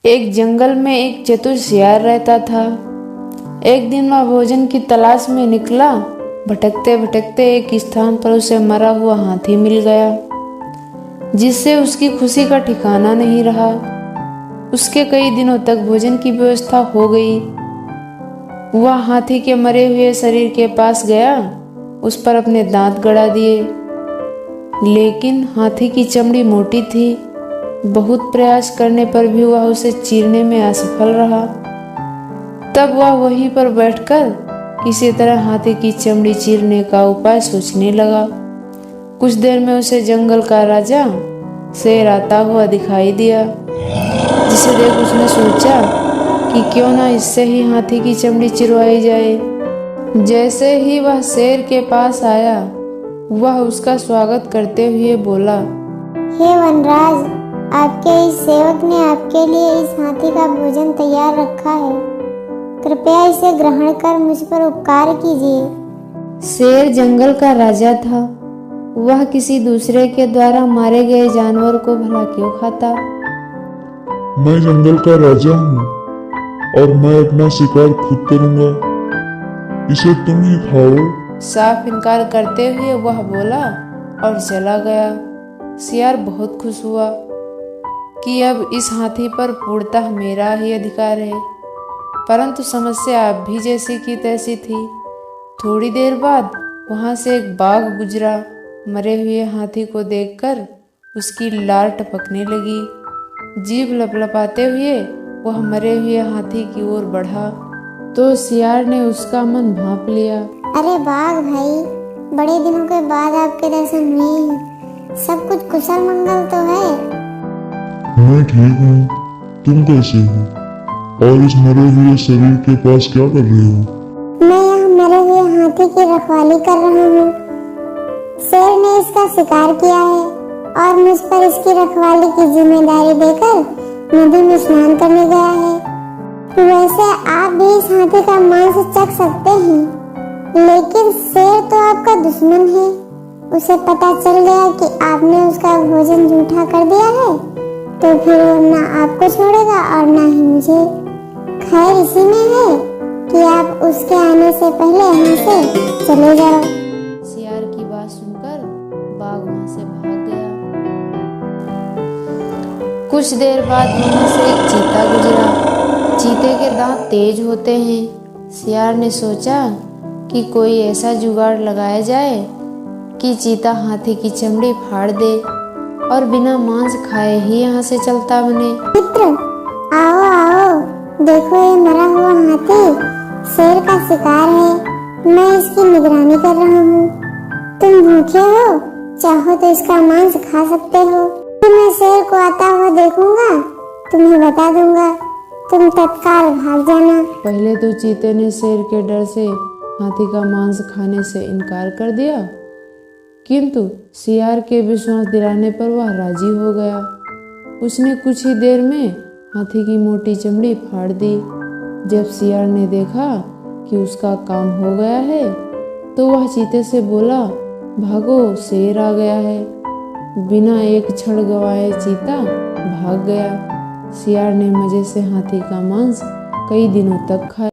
एक जंगल में एक चतुर शियार रहता था। एक दिन वह भोजन की तलाश में निकला। भटकते भटकते एक स्थान पर उसे मरा हुआ हाथी मिल गया, जिससे उसकी खुशी का ठिकाना नहीं रहा। उसके कई दिनों तक भोजन की व्यवस्था हो गई। वह हाथी के मरे हुए शरीर के पास गया, उस पर अपने दांत गड़ा दिए, लेकिन हाथी की चमड़ी मोटी थी। बहुत प्रयास करने पर भी वह उसे चीरने में असफल रहा। तब वह वहीं पर बैठकर किसी तरह हाथी की चमड़ी चीरने का उपाय सोचने लगा। कुछ देर में उसे जंगल का राजा शेर आता हुआ दिखाई दिया, जिसे देख उसने सोचा कि क्यों ना इससे ही हाथी की चमड़ी चिरवाई जाए। जैसे ही वह शेर के पास आया, वह उसका स्वागत करते हुए बोला, हे वनराज, आपके इस सेवक ने आपके लिए इस हाथी का भोजन तैयार रखा है। कृपया इसे ग्रहण कर मुझ पर उपकार कीजिए। शेर जंगल का राजा था। वह किसी दूसरे के द्वारा मारे गए जानवर को भला क्यों खाता। मैं जंगल का राजा हूँ और मैं अपना शिकार खुद करूंगा। इसे तुम ही खाओ। साफ इनकार करते हुए वह बोला और चला गया। शियार बहुत खुश हुआ कि अब इस हाथी पर पूर्णतः मेरा ही अधिकार है, परंतु समस्या अब भी जैसी की तैसी थी। थोड़ी देर बाद वहां से एक बाघ गुजरा। मरे हुए हाथी को देखकर उसकी लार टपकने लगी। जीभ लपलपाते हुए वह मरे हुए हाथी की ओर बढ़ा, तो शियार ने उसका मन भांप लिया। अरे बाघ भाई, बड़े दिनों के बाद आपके दर्शन हुए हैं। सब कुछ कुशल मंगल तो है? मैं ठीक हूँ, तुम कैसे हो? और इस मरे हुए शरीर के पास क्या कर रहे हो? मैं यहाँ मरे हुए हाथी की रखवाली कर रहा हूँ। शेर ने इसका शिकार किया है और मुझ पर इसकी रखवाली की जिम्मेदारी देकर नदी में स्नान करने गया है। वैसे आप भी इस हाथी का मांस चख सकते हैं, लेकिन शेर तो आपका दुश्मन है। उसे पता चल गया कि आपने उसका भोजन जूठा कर दिया है, तो फिर वो ना आपको छोड़ेगा और ना ही मुझे। खैर इसी में है कि आप उसके आने से पहले यहाँ से चले जाओ। शियार की बात सुनकर बाघ वहां से भाग गया। कुछ देर बाद वहां से एक चीता गुजरा। चीते के दांत तेज होते हैं। शियार ने सोचा कि कोई ऐसा जुगाड़ लगाया जाए कि चीता हाथी की चमड़ी फाड़ दे और बिना मांस खाए ही यहाँ से चलता बने। मित्र, आओ आओ, देखो ये मरा हुआ हाथी शेर का शिकार है। मैं इसकी निगरानी कर रहा हूँ। तुम भूखे हो, चाहो तो इसका मांस खा सकते हो। मैं शेर को आता हुआ देखूंगा, तुम्हें बता दूंगा। तुम तत्काल भाग जाना। पहले तो चीते ने शेर के डर से हाथी का मांस खाने से इनकार कर दिया, किंतु शियार के विश्वास दिलाने पर वह राजी हो गया। उसने कुछ ही देर में हाथी की मोटी चमड़ी फाड़ दी। जब शियार ने देखा कि उसका काम हो गया है, तो वह चीते से बोला, भागो, शेर आ गया है। बिना एक क्षण गवाए चीता भाग गया। शियार ने मजे से हाथी का मांस कई दिनों तक खाया।